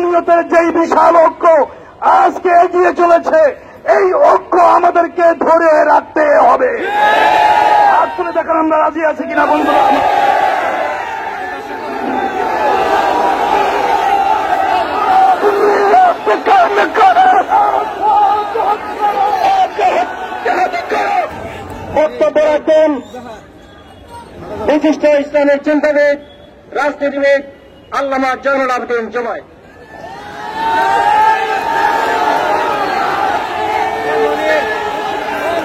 সুন্নিয়তের যেই বিশাল ঐক্য আজকে এগিয়ে চলেছে, এই ঐক্য আমাদেরকে ধরে রাখতে হবে। হাত তুলে দেখান আমরা রাজি আছি কিনা বন্ধুরা। বক্তব্য রাখবেন বিশিষ্ট ইসলামের চিন্তাবিদ, রাজনীতিবিদ আল্লামা জয়নুল আবেদিন জুমাই।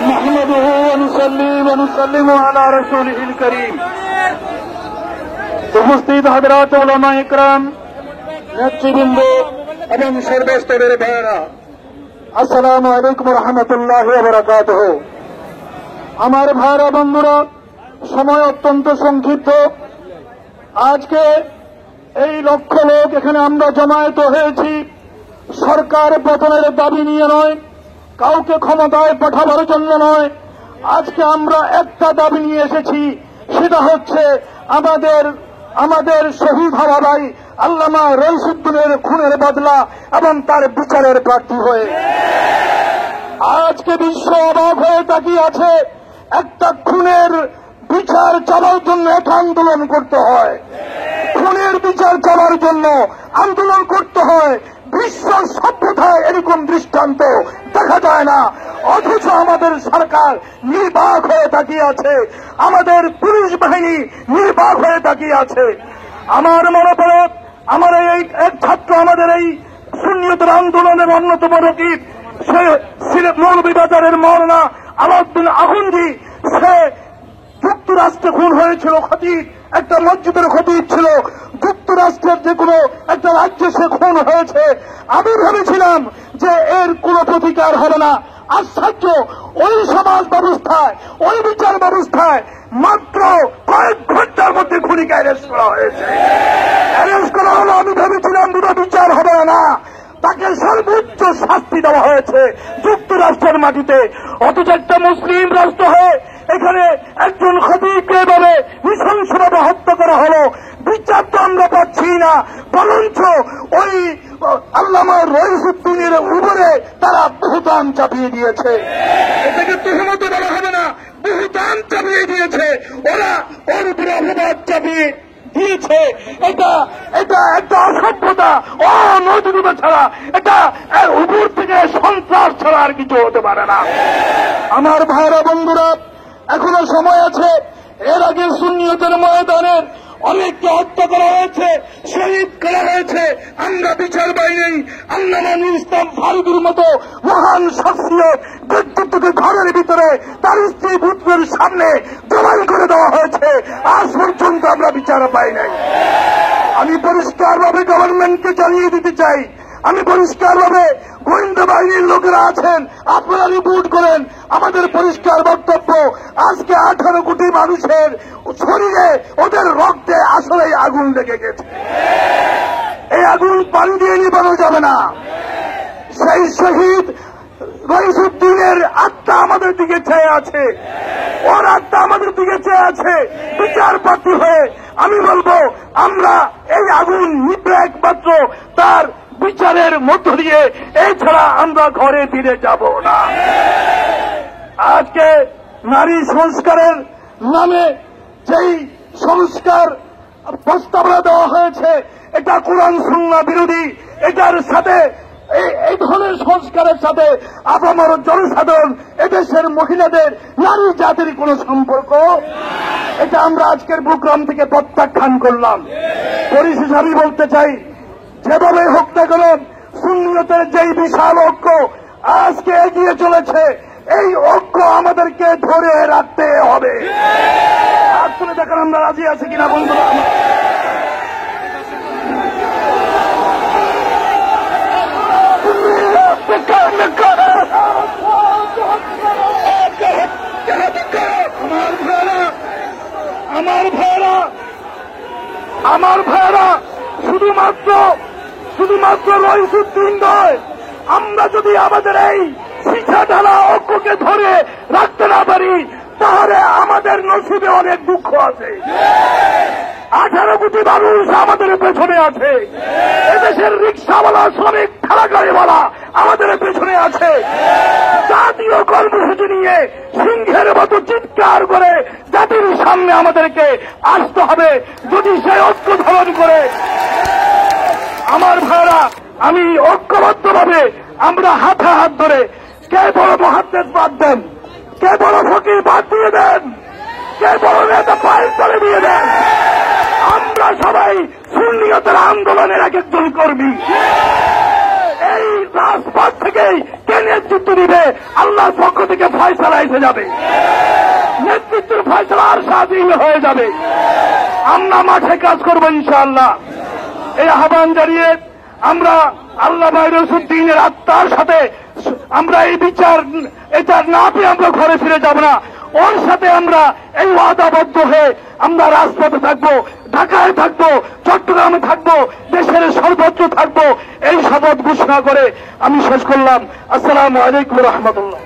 নাহমাদুহু ওয়া নুসাল্লি ওয়া নুসাল্লিমু আলা রাসূলিহিল কারীম। উপস্থিত হযরত উলামা ইকরাম, নেতৃবৃন্দ এবং সর্বস্তরের ভাইয়েরা, আসসালামু আলাইকুম ওয়া রাহমাতুল্লাহি ওয়া বারাকাতুহু। আমার ভাইরা বন্ধুরা, সময় অত্যন্ত সংক্ষিপ্ত। আজকে এই লক্ষ লোক এখানে আমরা জমায়েত হয়েছি সরকার পতনের দাবি নিয়ে নয়, কাউকে ক্ষমতায় পাঠাবার জন্য নয়। আজকে আমরা একটা দাবি নিয়ে এসেছি, সেটা হচ্ছে আমাদের শহীদ হওয়া ভাই আল্লামা রইসুদ্দিনের খুনের বদলা এবং তার বিচারের প্রার্থী হয়ে। আজকে বিশ্ব অবাক হয়ে তাকিয়ে আছে। একটা খুনের বিচার চাওয়ার জন্য একটা আন্দোলন করতে হয়, খুনের বিচার চাওয়ার জন্য আন্দোলন করতে হয়। বিশ্ব সভ্যতায় এরকম দৃষ্টান্ত দেখা যায় না। অথচ আমাদের সরকার নির্বাক হয়ে তাকিয়ে আছে, আমাদের পুলিশ বাহিনী নির্বাক হয়ে তাকিয়ে আছে। আমার মনে পড়ে, আমার এই এক ছাত্র, আমাদের এই সুন্নিয়তের আন্দোলনের অন্যতম রকিব, সে সিলেট মৌলভীবাজারের মওলানা আলাউদ্দিন আখুন্দি, সে যুক্তরাষ্ট্রে খুন হয়েছিল। খতিব, একটা মসজিদের খতিব ছিল। যুক্তরাষ্ট্রের যে কোনো একটা রাজ্যে সে খুন হয়েছে। আমি ভেবেছিলাম যে এর কোনো প্রতিকার হবে না। আশ্চর্য, ওই সমাজ ব্যবস্থায়, ওই বিচার ব্যবস্থায় মাত্র কয়েক ঘন্টার মধ্যে খুনিকে অ্যারেস্ট করা হয়েছে। অ্যারেস্ট করা হলো, আমি ভেবেছিলাম দুটো বিচার হবে না, তাকে সর্বোচ্চ শাস্তি দেওয়া হয়েছে যুক্তরাষ্ট্রের মাটিতে। অথচ একটা মুসলিম রাষ্ট্র হয়ে এখানে একজন খতিবকে এভাবে নৃশংসভাবে হত্যা করা হলো। বিচার তো আমরা পাচ্ছি না, বরঞ্চ ওই আল্লামা রইসুদ্দিনের উপরে তারা বহুতান চাপিয়ে দিয়েছে। এটাকে তুহমত বলা হবে না, বহুতান চাপিয়ে দিয়েছে। ওরা ওর উপরে অপবাদ চাপিয়ে দিয়েছে। এটা একটা অসভ্যতা, অনৈতিকতা ছাড়া, এটা উপর থেকে সন্ত্রাস ছাড়া আর কিছু হতে পারে না। আমার ভাইরা বন্ধুরা, এখনো সময় আছে। এর আগে সুন্নিয়তের ময়দানের অনেককে হত্যা করা হয়েছে, শহীদ করা হয়েছে। আমরা বিচার পাই নাই। আল্লামা নূর ইসলাম ফারুকীর মতো মহান শখসিয়ত ব্যক্তিত্বকে ঘরের ভিতরে তার স্ত্রী পুত্রের সামনে জবান করে দেওয়া হয়েছে। আজ পর্যন্ত আমরা বিচার পাই নাই। আমি পরিষ্কারভাবে গভর্নমেন্টকে জানিয়ে দিতে চাই, আমি পরিষ্কারভাবে, গোয়েন্দা বাহিনীর লোকেরা আছেন, আপনারা রিপোর্ট করেন। আমাদের পরিষ্কার বক্তব্য, আজকে 18 কোটি মানুষের শরীরে, ওদের রক্তে আসলে আগুন লেগে গেছে। এই আগুন পানি দিয়ে নিবানো যাবে না। সেই শহীদ রইসুদ্দিনের আত্মা আমাদের দিকে চেয়ে আছে, ওর আত্মা আমাদের দিকে চেয়ে আছে বিচার প্রার্থী হয়ে। আমি বলবো, আমরা এই আগুন নিবে একমাত্র তার বিচারের মধ্য দিয়ে, এছাড়া আমরা ঘরে ফিরে যাব না। আজকে নারী সংস্কারের নামে যেই সংস্কার প্রস্তাবনা দেওয়া হয়েছে, এটা কোরআন সুন্নাহ বিরোধী। এটার সাথে, এই ধরনের সংস্কারের সাথে আপামর জনসাধারণ, এদেশের মহিলাদের, নারী জাতির কোন সম্পর্ক, এটা আমরা আজকের প্রোগ্রাম থেকে প্রত্যাখ্যান করলাম। পরিশেষে আমি বলতে চাই, যেভাবে হোক না কেন সুন্নিয়তের যেই বিশাল ঐক্য আজকে এগিয়ে চলেছে, এই ঐক্য আমাদেরকে ধরে রাখতে হবে। হাত তুলে দেখান আমরা রাজি আছি কিনা বন্ধুরা। আমার ভাইরা, শুধুমাত্র রইসুদ্দিন নয়, আমরা যদি আমাদের এই শিক্ষা ঢালা ঐক্যকে ধরে রাখতে না পারি, তাহলে আমাদের নসিবে অনেক দুঃখ আছে। 18 কোটি মানুষ আমাদের পেছনে আছে। এদেশের রিক্সাওয়ালা, শ্রমিক, ঠেলাগাড়িওয়ালা আমাদের পেছনে আছে। জাতীয় কর্মসূচি নিয়ে সিংহের মতো চিৎকার করে জাতির সামনে আমাদেরকে আসতে হবে। যদি সে ঐক্য ধারণ করে, আমার ভাইরা, আমি ঐক্যবদ্ধভাবে আমরা হাতে হাত ধরে, কে বড় মহাদ্দেশ বাদ দেন, কে বড় ফকির বাদ দিয়ে দেন, কে বড় নেতা পায়ের তলে দিয়ে দেন, আমরা সবাই সুন্নিয়তের আন্দোলনের এক একজন কর্মী। এই রাজপথ থেকেই কে নেতৃত্ব দিবে, আল্লাহর পক্ষ থেকে ফয়সালা এসে যাবে। নেতৃত্বের ফয়সালা আর স্বাধীন হয়ে যাবে। আমরা মাঠে কাজ করবো ইনশাআল্লাহ। এই আহ্বান জানিয়ে আমরা আল্লাহ ভাইরসুদ্দিনের আত্মার সাথে আমরা এই বিচার এটা না পেয়ে আমরা ঘরে ফিরে যাব না। ওর সাথে আমরা এই ওয়াদাবদ্ধ হয়ে আমরা রাজপথে থাকবো, ঢাকায় থাকবো, চট্টগ্রামে থাকবো, দেশের সর্বত্র থাকবো, এই শপথ ঘোষণা করে আমি শেষ করলাম। আসসালামু আলাইকুম রহমতুল্লাহ।